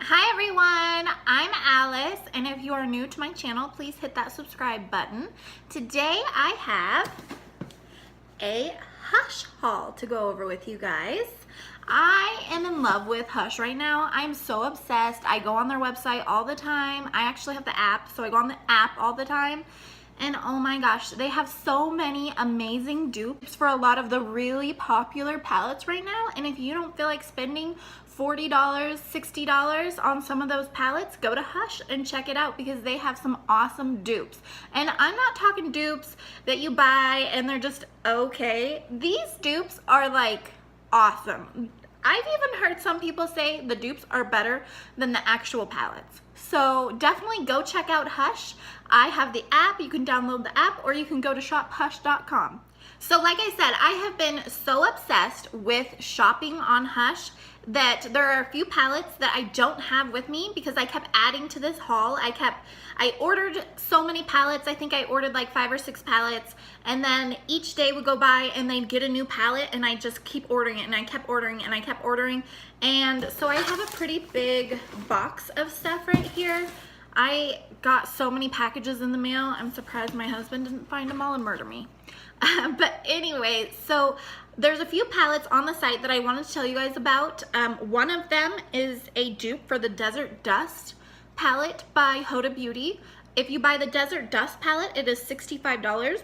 Hi everyone, I'm Alice, and if you are new to my channel, please hit that subscribe button. Today I have a Hush haul to go over with you guys. I am in love with Hush right now. I'm so obsessed. I go on their website all the time. I actually have the app, so I go on the app all the time. And oh my gosh, they have so many amazing dupes for a lot of the really popular palettes right now. And if you don't feel like spending $40, $60 on some of those palettes, go to Hush and check it out because they have some awesome dupes. And I'm not talking dupes that you buy and they're just okay. These dupes are like awesome. I've even heard some people say the dupes are better than the actual palettes. So definitely go check out Hush. I have the app. You can download the app or you can go to shophush.com. So like I said, I have been so obsessed with shopping on Hush that there are a few palettes that I don't have with me because I kept adding to this haul. I ordered so many palettes. I think I ordered like 5 or 6 palettes, and then each day would go by and they'd get a new palette and I just keep ordering it, and I kept ordering and I kept ordering. And so I have a pretty big box of stuff right here. I got so many packages in the mail. I'm surprised my husband didn't find them all and murder me. But anyway, so there's a few palettes on the site that I wanted to tell you guys about. One of them is a dupe for the Desert Dust palette by Huda Beauty. If you buy the Desert Dust palette, it is $65.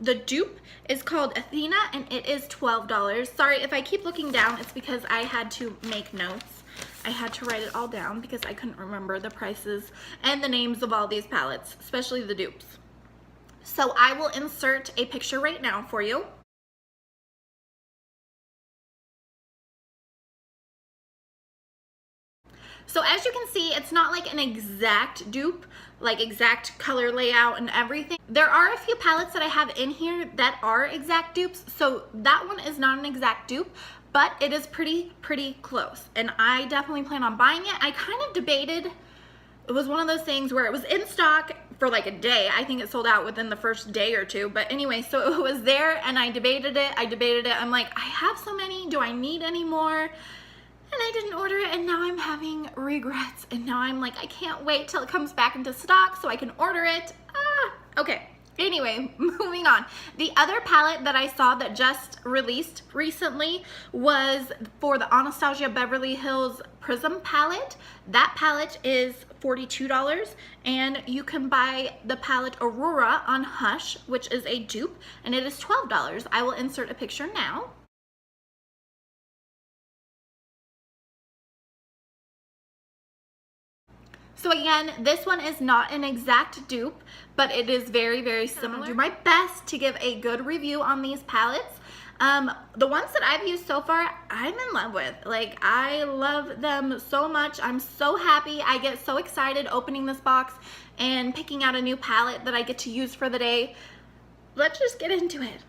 The dupe is called Athena and it is $12. Sorry if I keep looking down, it's because I had to make notes. I had to write it all down because I couldn't remember the prices and the names of all these palettes, especially the dupes. So I will insert a picture right now for you. So as you can see, it's not like an exact dupe, like exact color layout and everything. There are a few palettes that I have in here that are exact dupes. So that one is not an exact dupe, but it is pretty close. And I definitely plan on buying it. I kind of debated. It was one of those things where it was in stock for like a day. I think it sold out within the first day or two. But anyway, so it was there and I debated it. I'm like, I have so many. Do I need any more? And I didn't order it, and now I'm having regrets. And now I'm like, I can't wait till it comes back into stock so I can order it. Okay. Anyway, moving on. The other palette that I saw that just released recently was for the Anastasia Beverly Hills Prisum palette. That palette is $42, and you can buy the palette Aurora on Hush, which is a dupe, and it is $12. I will insert a picture now. So again, this one is not an exact dupe, but it is very similar. I'll do my best to give a good review on these palettes. The ones that I've used so far, I'm in love with. Like, I love them so much. I'm so happy. I get so excited opening this box and picking out a new palette that I get to use for the day. Let's just get into it.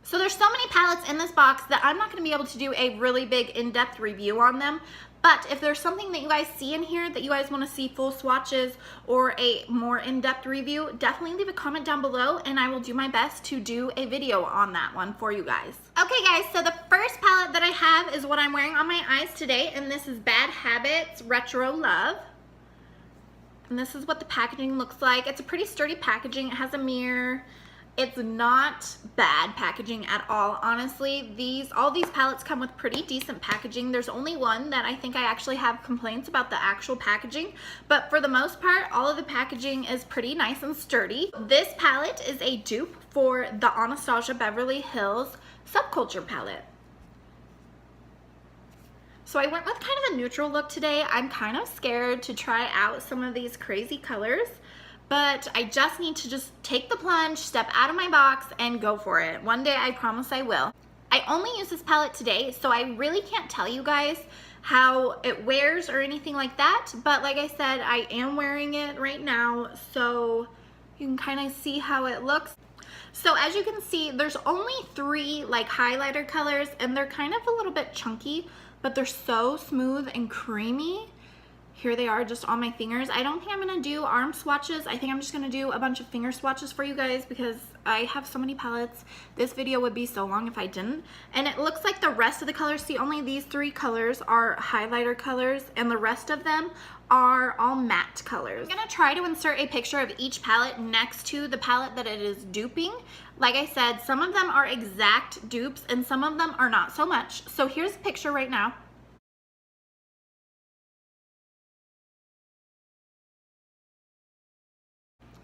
So there's so many palettes in this box that I'm not going to be able to do a really big in-depth review on them. But if there's something that you guys see in here that you guys want to see full swatches or a more in-depth review, definitely leave a comment down below and I will do my best to do a video on that one for you guys. Okay guys, so the first palette that I have is what I'm wearing on my eyes today, and this is Bad Habits Retro Love. And this is what the packaging looks like. It's a pretty sturdy packaging. It has a mirror. It's not bad packaging at all, honestly. All these palettes come with pretty decent packaging. There's only one that I think I actually have complaints about the actual packaging, but for the most part, all of the packaging is pretty nice and sturdy. This palette is a dupe for the Anastasia Beverly Hills Subculture palette. So I went with kind of a neutral look today. I'm kind of scared to try out some of these crazy colors, but I just need to take the plunge, step out of my box, and go for it. One day, I promise I will. I only use this palette today, so I really can't tell you guys how it wears or anything like that, but like I said, I am wearing it right now, so you can kind of see how it looks. So as you can see, there's only 3 like highlighter colors, and they're kind of a little bit chunky, but they're so smooth and creamy. Here they are just on my fingers. I don't think I'm gonna do arm swatches. I think I'm just gonna do a bunch of finger swatches for you guys because I have so many palettes. This video would be so long if I didn't. And it looks like the rest of the colors, see, only these 3 colors are highlighter colors and the rest of them are all matte colors. I'm gonna try to insert a picture of each palette next to the palette that it is duping. Like I said, some of them are exact dupes and some of them are not so much. So here's a picture right now.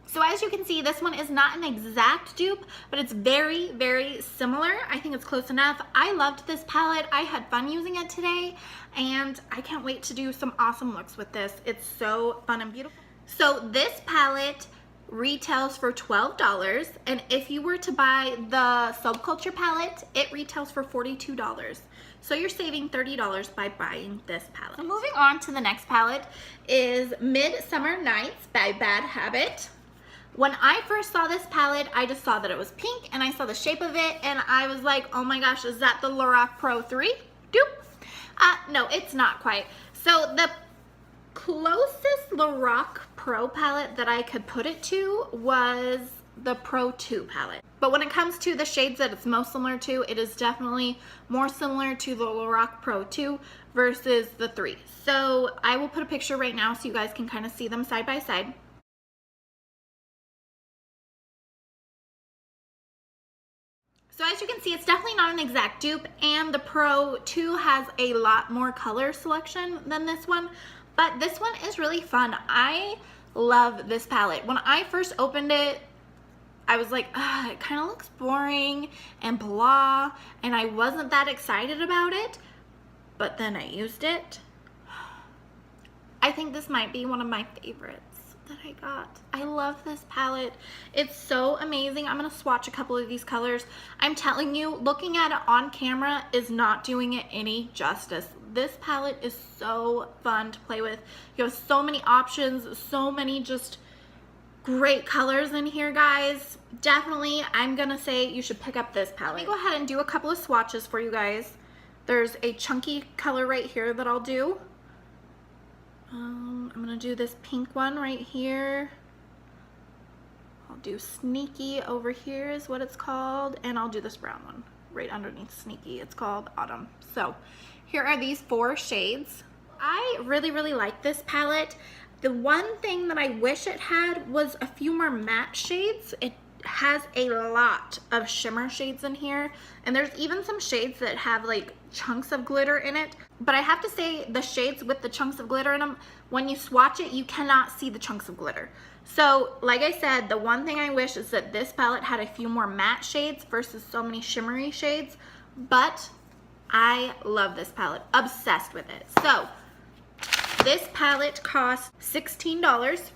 So as you can see, this one is not an exact dupe, but it's very, very similar. I think it's close enough. I loved this palette. I had fun using it today, and I can't wait to do some awesome looks with this. It's so fun and beautiful. So this palette retails for $12, and if you were to buy the Subculture palette, it retails for $42. So you're saving $30 by buying this palette. So moving on to the next palette is Midsummer Nights by Bad Habit. When I first saw this palette, I just saw that it was pink and I saw the shape of it and I was like, oh my gosh, is that the Lorac Pro 3 dupe? No, it's not quite. So the closest Lorac Pro palette that I could put it to was the Pro 2 palette. But when it comes to the shades that it's most similar to, it is definitely more similar to the Lorac Pro 2 versus the 3. So I will put a picture right now so you guys can kind of see them side by side. So as you can see, it's definitely not an exact dupe, and the Pro 2 has a lot more color selection than this one, but this one is really fun. I love this palette. When I first opened it, I was like, it kind of looks boring and blah, and I wasn't that excited about it, but then I used it. I think this might be one of my favorites that I got. I love this palette. It's so amazing. I'm gonna swatch a couple of these colors. I'm telling you, looking at it on camera is not doing it any justice. This palette is so fun to play with. You have so many options, so many just great colors in here, guys. Definitely, I'm gonna say you should pick up this palette. Let me go ahead and do a couple of swatches for you guys. There's a chunky color right here that I'll do. I'm gonna do this pink one right here. I'll do Sneaky over here is what it's called, and I'll do this brown one right underneath Sneaky. It's called Autumn. So here are these 4 shades. I really, really like this palette. The one thing that I wish it had was a few more matte shades. It has a lot of shimmer shades in here, and there's even some shades that have like chunks of glitter in it, but I have to say the shades with the chunks of glitter in them, when you swatch it, you cannot see the chunks of glitter. So like I said, the one thing I wish is that this palette had a few more matte shades versus so many shimmery shades, but I love this palette, obsessed with it. So this palette costs $16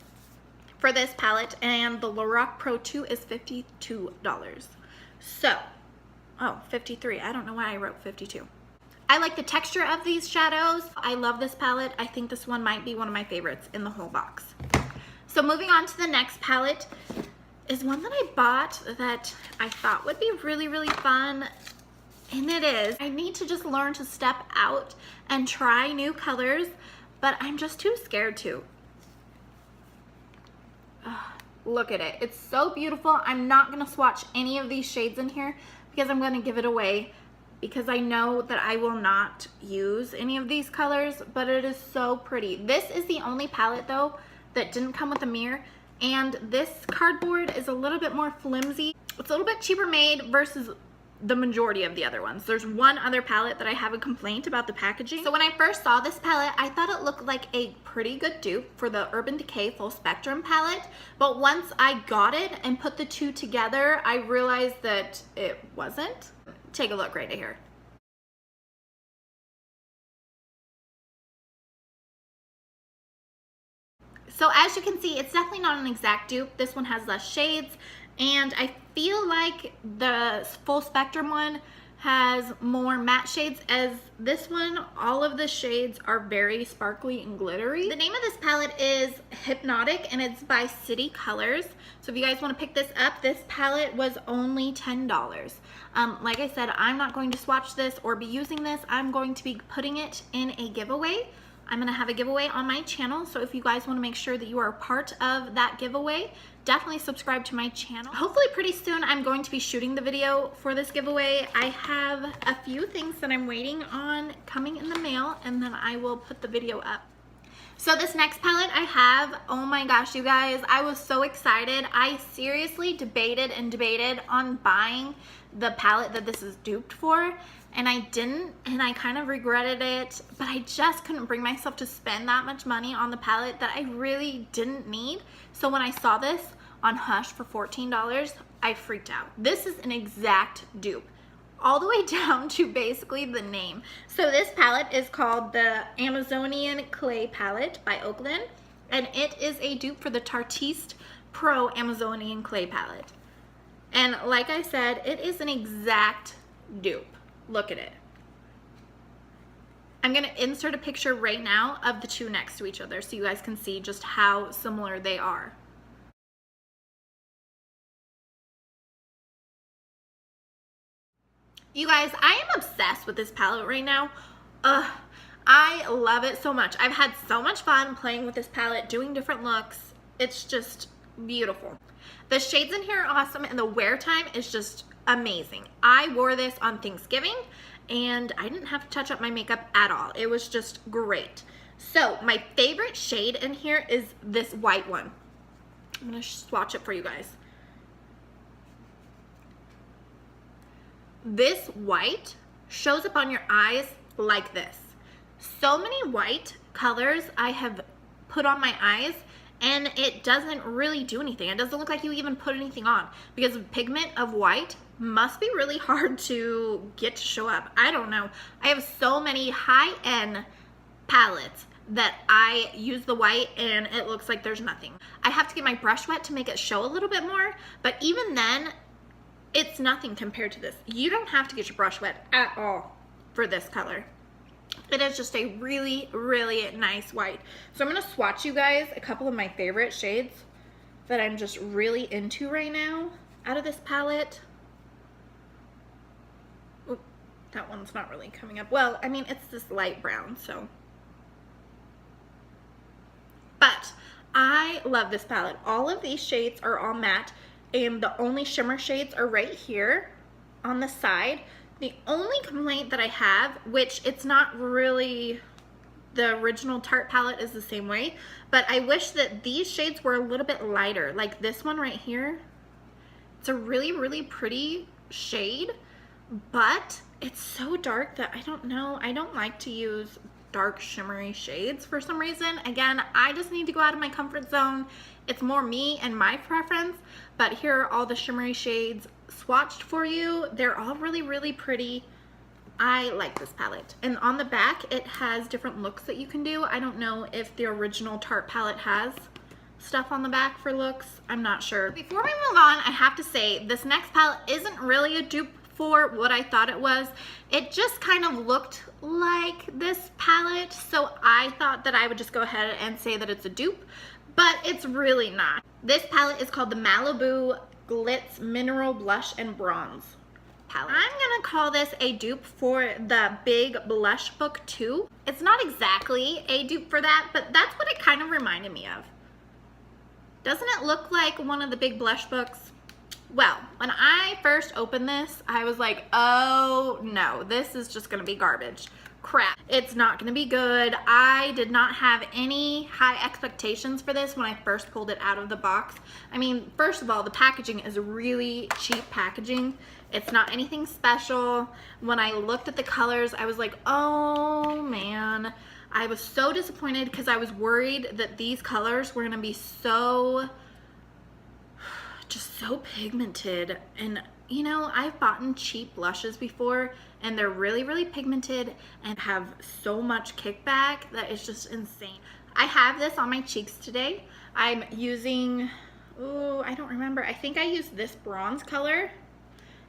for this palette, and the Lorac Pro 2 is $52. So, oh, 53. I don't know why I wrote 52. I like the texture of these shadows. I love this palette. I think this one might be one of my favorites in the whole box. So moving on to the next palette is one that I bought that I thought would be really, really fun. And it is. I need to just learn to step out and try new colors, but I'm just too scared to. Look at it. It's so beautiful. I'm not going to swatch any of these shades in here because I'm going to give it away, because I know that I will not use any of these colors, but it is so pretty. This is the only palette though that didn't come with a mirror, and this cardboard is a little bit more flimsy. It's a little bit cheaper made versus the majority of the other ones. There's one other palette that I have a complaint about the packaging. So when I first saw this palette, I thought it looked like a pretty good dupe for the Urban Decay Full Spectrum palette, but once I got it and put the two together, I realized that it wasn't. Take a look right here. So as you can see, it's definitely not an exact dupe. This one has less shades, and I feel like the Full Spectrum one has more matte shades, as this one, all of the shades are very sparkly and glittery. The name of this palette is Hypnotic, and it's by City Colors. So if you guys want to pick this up, this palette was only $10. Like I said, I'm not going to swatch this or be using this. I'm going to be putting it in a giveaway. I'm gonna have a giveaway on my channel, so if you guys wanna make sure that you are a part of that giveaway, definitely subscribe to my channel. Hopefully pretty soon I'm going to be shooting the video for this giveaway. I have a few things that I'm waiting on coming in the mail, and then I will put the video up. So this next palette I have, oh my gosh, you guys, I was so excited. I seriously debated on buying the palette that this is duped for, and I didn't, and I kind of regretted it, but I just couldn't bring myself to spend that much money on the palette that I really didn't need. So when I saw this on Hush for $14, I freaked out. This is an exact dupe, all the way down to basically the name. So this palette is called the Amazonian Clay Palette by Oklan, and it is a dupe for the Tarte Pro Amazonian Clay Palette. And like I said, it is an exact dupe. Look at it. I'm gonna insert a picture right now of the two next to each other so you guys can see just how similar they are. You guys, I am obsessed with this palette right now. I love it so much. I've had so much fun playing with this palette, doing different looks. It's just beautiful. The shades in here are awesome, and the wear time is just amazing. I wore this on Thanksgiving, and I didn't have to touch up my makeup at all. It was just great. So my favorite shade in here is this white one. I'm gonna swatch it for you guys. This white shows up on your eyes like this. So many white colors I have put on my eyes, and it doesn't really do anything. It doesn't look like you even put anything on, because the pigment of white must be really hard to get to show up. I don't know. I have so many high-end palettes that I use the white and it looks like there's nothing. I have to get my brush wet to make it show a little bit more, but even then, it's nothing compared to this. You don't have to get your brush wet at all for this color. It is just a really, really nice white. So I'm gonna swatch you guys a couple of my favorite shades that I'm just really into right now out of this palette. Oop, that one's not really coming up. Well, I mean, it's this light brown, so. But I love this palette. All of these shades are all matte, and the only shimmer shades are right here on the side. The only complaint that I have, which it's not really, the original Tarte palette is the same way, but I wish that these shades were a little bit lighter. Like this one right here, it's a really, really pretty shade, but it's so dark that I don't know, I don't like to use dark shimmery shades for some reason. Again, I just need to go out of my comfort zone. It's more me and my preference, but here are all the shimmery shades swatched for you. They're all really, really pretty. I like this palette. And on the back, it has different looks that you can do. I don't know if the original Tarte palette has stuff on the back for looks. I'm not sure. Before we move on, I have to say this next palette isn't really a dupe for what I thought it was. It just kind of looked like this palette, so I thought that I would just go ahead and say that it's a dupe, but it's really not. This palette is called the Malibu Glitz Mineral Blush and Bronze palette. I'm gonna call this a dupe for the Big Blush Book 2. It's not exactly a dupe for that, but that's what it kind of reminded me of. Doesn't it look like one of the big blush books? Well, when I first opened this, I was like, oh no, this is just gonna be garbage. Crap, it's not gonna be good. I did not have any high expectations for this when I first pulled it out of the box. I mean, first of all, the packaging is really cheap packaging. It's not anything special. When I looked at the colors, I was like, oh man. I was so disappointed because I was worried that these colors were gonna be so, just so pigmented. And you know, I've bought cheap blushes before and they're really, really pigmented and have so much kickback that it's just insane. I have this on my cheeks today. I'm using, oh, I don't remember. I think I used this bronze color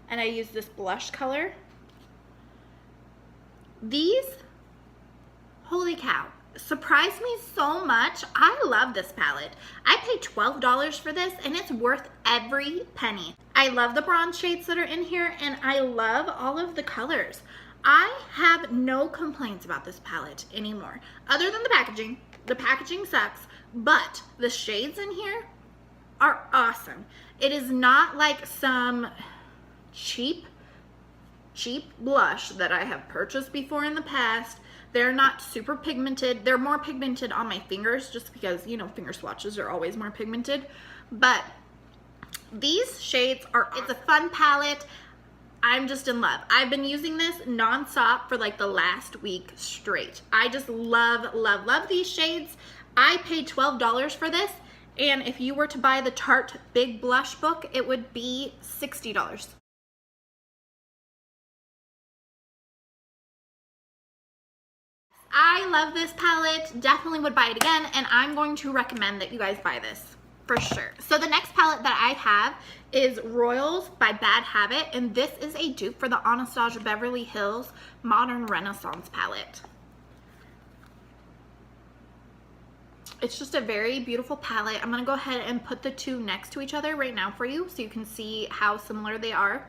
and I used this blush color. These, holy cow, surprised me so much. I love this palette. I paid $12 for this and it's worth every penny. I love the bronze shades that are in here and I love all of the colors. I have no complaints about this palette anymore, other than the packaging. The packaging sucks, but the shades in here are awesome. It is not like some cheap blush that I have purchased before in the past. They're not super pigmented. They're more pigmented on my fingers just because, you know, finger swatches are always more pigmented. But these shades are, it's a fun palette. I'm just in love. I've been using this nonstop for like the last week straight. I just love, love, love these shades. I paid $12 for this, and if you were to buy the Tarte Big Blush book, it would be $60. I love this palette, definitely would buy it again, and I'm going to recommend that you guys buy this for sure. So the next palette that I have is Royals by Bad Habit, and this is a dupe for the Anastasia Beverly Hills Modern Renaissance palette. It's just a very beautiful palette. I'm going to go ahead and put the two next to each other right now for you so you can see how similar they are.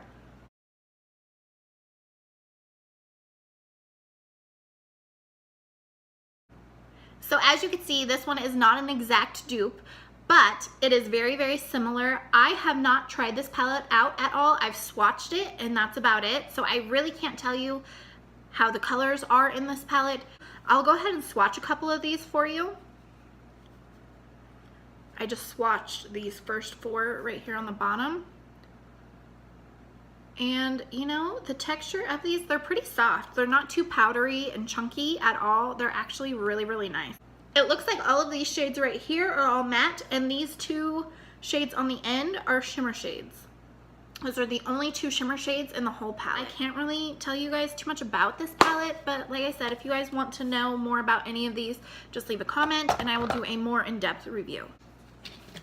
So as you can see, this one is not an exact dupe, but it is very, very similar. I have not tried this palette out at all. I've swatched it and that's about it. So I really can't tell you how the colors are in this palette. I'll go ahead and swatch a couple of these for you. I just swatched these first four right here on the bottom. And you know, the texture of these, they're pretty soft. They're not too powdery and chunky at all. They're actually really, really nice. It looks like all of these shades right here are all matte, and these two shades on the end are shimmer shades. Those are the only two shimmer shades in the whole palette. I can't really tell you guys too much about this palette, but like I said, if you guys want to know more about any of these, just leave a comment and I will do a more in-depth review.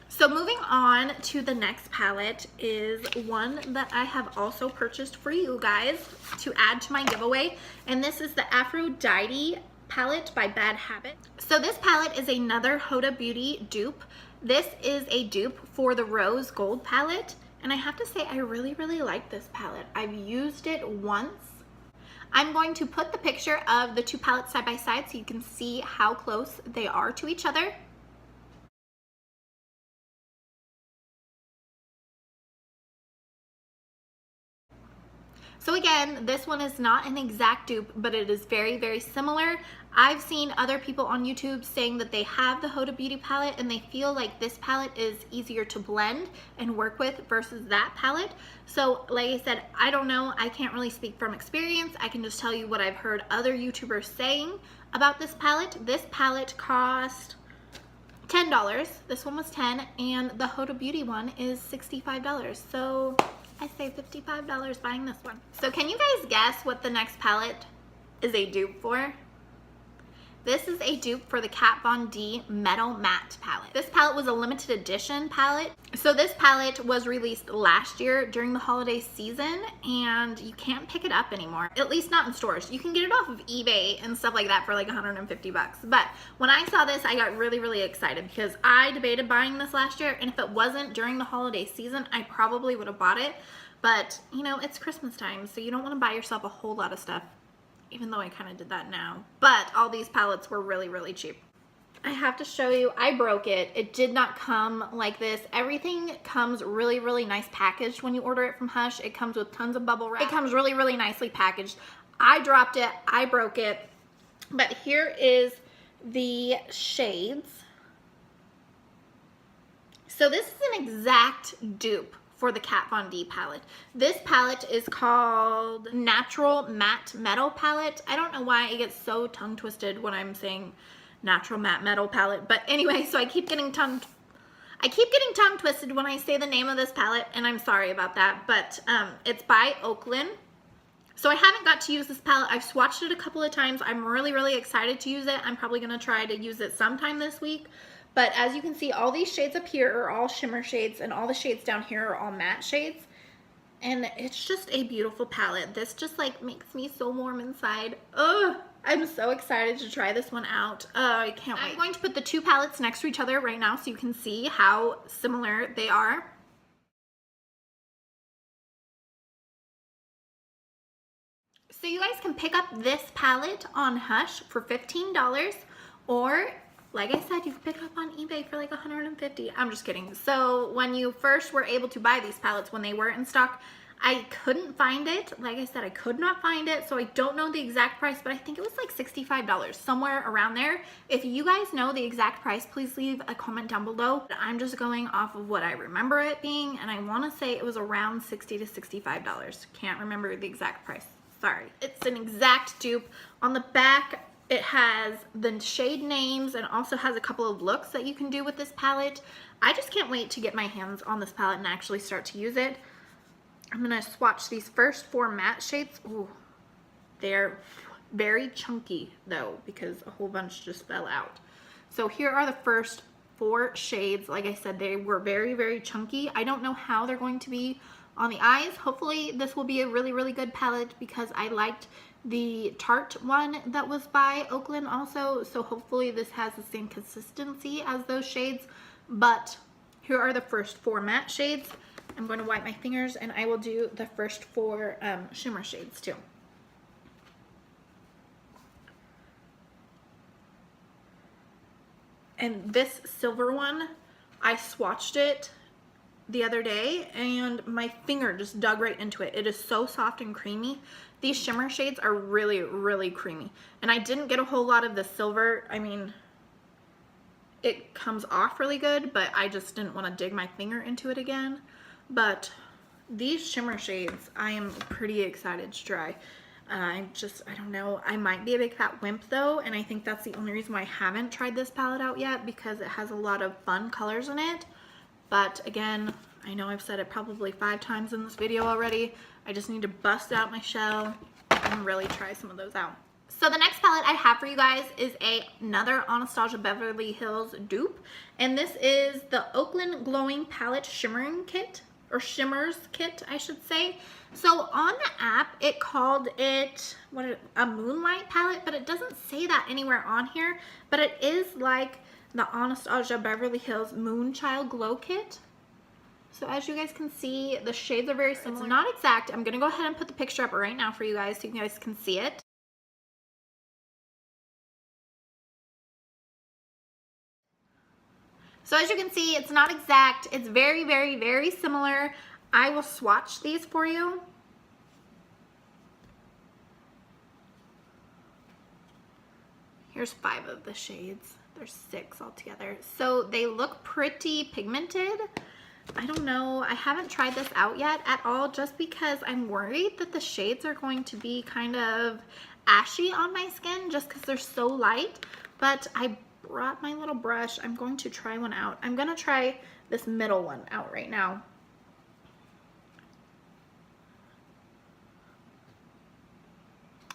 So moving on to the next palette is one that I have also purchased for you guys to add to my giveaway, and this is the Aphrodite palette by Bad Habit. So this palette is another Huda Beauty dupe. This is a dupe for the Rose Gold palette, and I have to say I really, really like this palette. I've used it once. I'm going to put the picture of the two palettes side by side so you can see how close they are to each other. So again, this one is not an exact dupe, but it is very, very similar. I've seen other people on YouTube saying that they have the Huda Beauty palette and they feel like this palette is easier to blend and work with versus that palette. So like I said, I don't know. I can't really speak from experience. I can just tell you what I've heard other YouTubers saying about this palette. This palette cost $10. This one was $10, and the Huda Beauty one is $65. So I saved $55 buying this one. So can you guys guess what the next palette is a dupe for? This is a dupe for the Kat Von D Metal Matte palette. This palette was a limited edition palette. So this palette was released last year during the holiday season, and you can't pick it up anymore, at least not in stores. You can get it off of eBay and stuff like that for like 150 bucks. But when I saw this, I got really, really excited because I debated buying this last year, and if it wasn't during the holiday season, I probably would have bought it. But you know, it's Christmas time, so you don't want to buy yourself a whole lot of stuff, even though I kind of did that now. But all these palettes were really, really cheap. I have to show you, I broke it. It did not come like this. Everything comes really, really nice packaged when you order it from Hush. It comes with tons of bubble wrap. It comes really, really nicely packaged. I dropped it, I broke it. But here is the shades. So this is an exact dupe for the Kat Von D palette. This palette is called Natural Matte Metal palette. I don't know why it gets so tongue twisted when I'm saying Natural Matte Metal palette, but anyway, so I keep getting tongue twisted when I say the name of this palette, and I'm sorry about that, but it's by Oklan. So I haven't got to use this palette. I've swatched it a couple of times. I'm really, really excited to use it. I'm probably gonna try to use it sometime this week. But as you can see, all these shades up here are all shimmer shades, and all the shades down here are all matte shades. And it's just a beautiful palette. This just like makes me so warm inside. Ugh, I'm so excited to try this one out. I can't wait. I'm going to put the two palettes next to each other right now so you can see how similar they are. So you guys can pick up this palette on Hush for $15, or like I said, you can pick it up on eBay for like $150. I'm just kidding. So when you first were able to buy these palettes, when they were in stock, I couldn't find it. Like I said, I could not find it, so I don't know the exact price, but I think it was like $65, somewhere around there. If you guys know the exact price, please leave a comment down below. I'm just going off of what I remember it being, and I want to say it was around $60 to $65. Can't remember the exact price. Sorry. It's an exact dupe. On the back, it has the shade names and also has a couple of looks that you can do with this palette. I just can't wait to get my hands on this palette and actually start to use it. I'm gonna swatch these first 4 matte shades. Ooh, they're very chunky though, because a whole bunch just fell out. So here are the first 4 shades. Like I said, they were very, very chunky. I don't know how they're going to be on the eyes. Hopefully this will be a really, really good palette, because I liked the Tarte one that was by Oklan also. So hopefully this has the same consistency as those shades. But here are the first 4 matte shades. I'm going to wipe my fingers, and I will do the first 4 shimmer shades too. And this silver one, I swatched it the other day and my finger just dug right into it. It is so soft and creamy. These shimmer shades are really, really creamy. And I didn't get a whole lot of the silver. I mean, it comes off really good, but I just didn't want to dig my finger into it again. But these shimmer shades, I am pretty excited to try. I don't know. I might be a big fat wimp though, and I think that's the only reason why I haven't tried this palette out yet, because it has a lot of fun colors in it. But again, I know I've said it probably 5 times in this video already. I just need to bust out my shell and really try some of those out. So the next palette I have for you guys is another Anastasia Beverly Hills dupe. And this is the Oklan Glowing Palette Shimmering Kit. Or Shimmers Kit, I should say. So on the app, it called it a Moonlight palette, but it doesn't say that anywhere on here. But it is like the Anastasia Beverly Hills Moonchild Glow Kit. So as you guys can see, the shades are very similar. It's not exact. I'm going to go ahead and put the picture up right now for you guys so you guys can see it. So as you can see, it's not exact. It's very, very, very similar. I will swatch these for you. Here's 5 of the shades. There's 6 altogether. So they look pretty pigmented. I don't know. I haven't tried this out yet at all, just because I'm worried that the shades are going to be kind of ashy on my skin just because they're so light. But I brought my little brush. I'm going to try one out. I'm going to try this middle one out right now.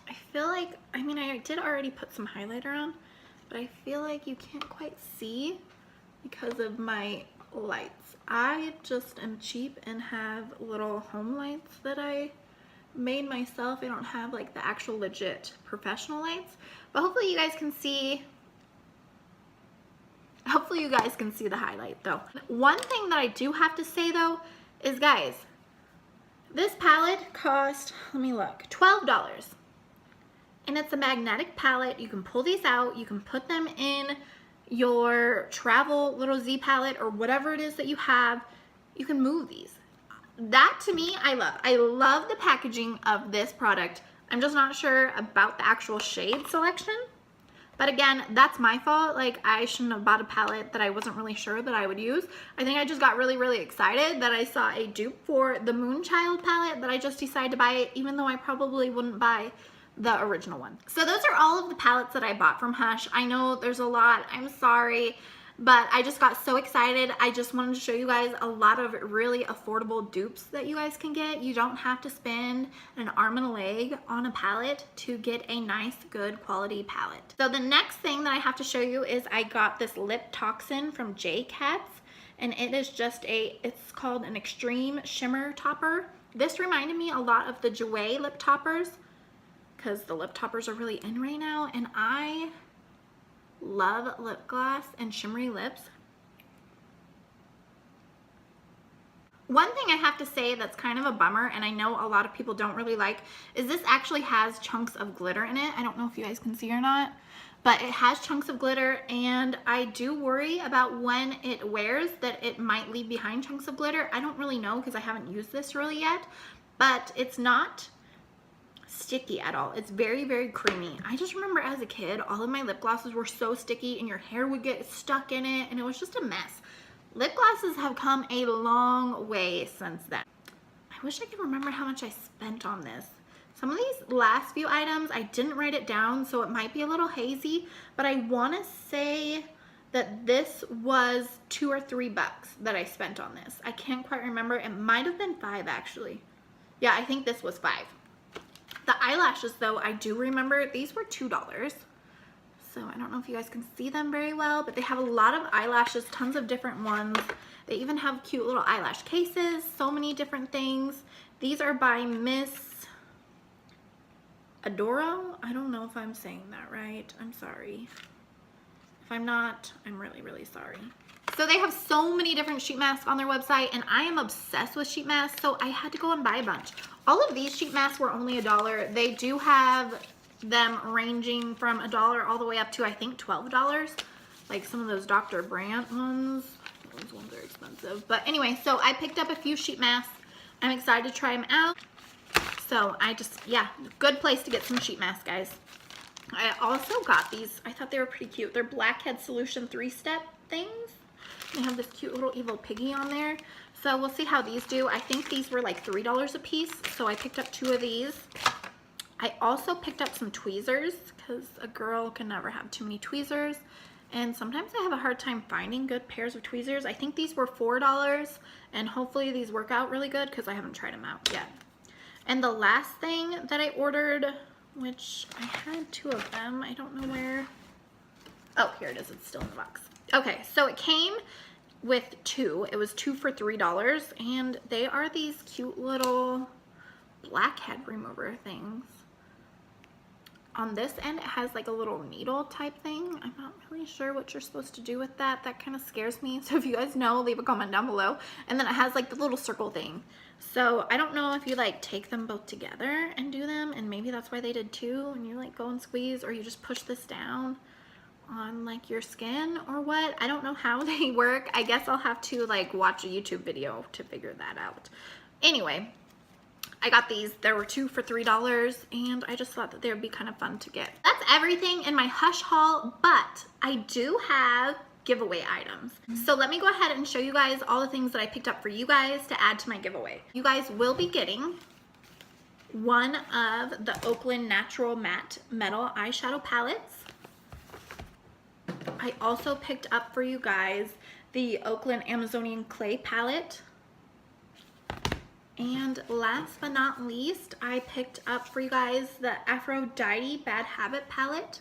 I feel like, I mean, I did already put some highlighter on, but I feel like you can't quite see because of my lights. I just am cheap and have little home lights that I made myself. I don't have like the actual legit professional lights, but hopefully you guys can see. Hopefully you guys can see the highlight though. One thing that I do have to say though is, guys, this palette cost, let me look, $12. And it's a magnetic palette. You can pull these out. You can put them in your travel little Z palette or whatever it is that you have. You can move these. That to me, I love. I love the packaging of this product. I'm just not sure about the actual shade selection. But again, that's my fault. Like, I shouldn't have bought a palette that I wasn't really sure that I would use. I think I just got really, really excited that I saw a dupe for the Moonchild palette that I just decided to buy it, even though I probably wouldn't buy the original one. So those are all of the palettes that I bought from Hush. I know there's a lot. I'm sorry. But I just got so excited. I just wanted to show you guys a lot of really affordable dupes that you guys can get. You don't have to spend an arm and a leg on a palette to get a nice, good quality palette. So the next thing that I have to show you is I got this lip toxin from J-Cats. And it is just it's called an extreme shimmer topper. This reminded me a lot of the Jouer lip toppers, because the lip toppers are really in right now. And I love lip gloss and shimmery lips. One thing I have to say that's kind of a bummer, and I know a lot of people don't really like, is this actually has chunks of glitter in it. I don't know if you guys can see or not, but it has chunks of glitter, and I do worry about when it wears that it might leave behind chunks of glitter. I don't really know because I haven't used this really yet, but it's not sticky at all. It's very, very creamy. I just remember as a kid, all of my lip glosses were so sticky and your hair would get stuck in it, and it was just a mess. Lip glosses have come a long way since then. I wish I could remember how much I spent on this. Some of these last few items, I didn't write it down, so it might be a little hazy, but I want to say that this was $2 or $3 that I spent on this. I can't quite remember. It might have been $5 actually. Yeah, I think this was $5. The eyelashes though, I do remember these were $2. So I don't know if you guys can see them very well, but they have a lot of eyelashes, tons of different ones. They even have cute little eyelash cases, so many different things. These are by Miss Adoro. I don't know if I'm saying that right. I'm sorry. If I'm not, I'm really, really sorry. So they have so many different sheet masks on their website, and I am obsessed with sheet masks, so I had to go and buy a bunch. All of these sheet masks were only $1. They do have them ranging from $1 all the way up to, I think, $12. Like some of those Dr. Brandt ones. Those ones are expensive. But anyway, so I picked up a few sheet masks. I'm excited to try them out. So I just, yeah, good place to get some sheet masks, guys. I also got these. I thought they were pretty cute. They're Blackhead Solution 3-step things. They have this cute little evil piggy on there. So we'll see how these do. I think these were like $3 a piece. So I picked up 2 of these. I also picked up some tweezers because a girl can never have too many tweezers. And sometimes I have a hard time finding good pairs of tweezers. I think these were $4, and hopefully these work out really good because I haven't tried them out yet. And the last thing that I ordered, which I had 2 of them, I don't know where. Oh, here it is. It's still in the box. Okay, so it came with 2. It was 2 for $3, and they are these cute little blackhead remover things. On this end, it has like a little needle type thing. I'm not really sure what you're supposed to do with that. That kind of scares me. So if you guys know, leave a comment down below. And then it has like the little circle thing. So I don't know if you like take them both together and do them, and maybe that's why they did 2, and you like go and squeeze, or you just push this down on like your skin or what. I don't know how they work. I guess I'll have to like watch a YouTube video to figure that out. Anyway, I got these. There were 2 for $3, and I just thought that they would be kind of fun to get. That's everything in my Hush haul, but I do have giveaway items. So let me go ahead and show you guys all the things that I picked up for you guys to add to my giveaway. You guys will be getting one of the Oklan Natural Matte Metal Eyeshadow Palettes. I also picked up for you guys the Oklan Amazonian Clay Palette. And last but not least, I picked up for you guys the Aphrodite Bad Habit Palette.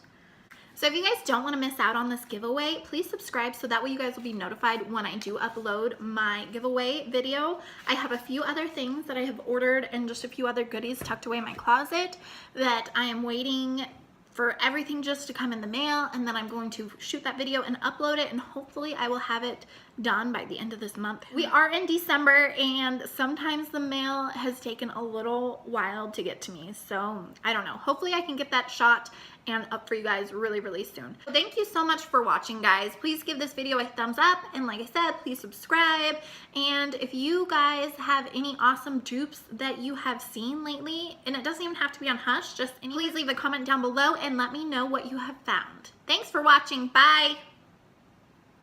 So if you guys don't want to miss out on this giveaway, please subscribe so that way you guys will be notified when I do upload my giveaway video. I have a few other things that I have ordered and just a few other goodies tucked away in my closet that I am waiting for everything just to come in the mail, and then I'm going to shoot that video and upload it, and hopefully I will have it done by the end of this month. We are in December, and sometimes the mail has taken a little while to get to me, so I don't know. Hopefully I can get that shot and up for you guys really, really soon. So thank you so much for watching, guys. Please give this video a thumbs up, and like I said, please subscribe. And if you guys have any awesome dupes that you have seen lately, and it doesn't even have to be on Hush, just please leave a comment down below and let me know what you have found. Thanks for watching. Bye.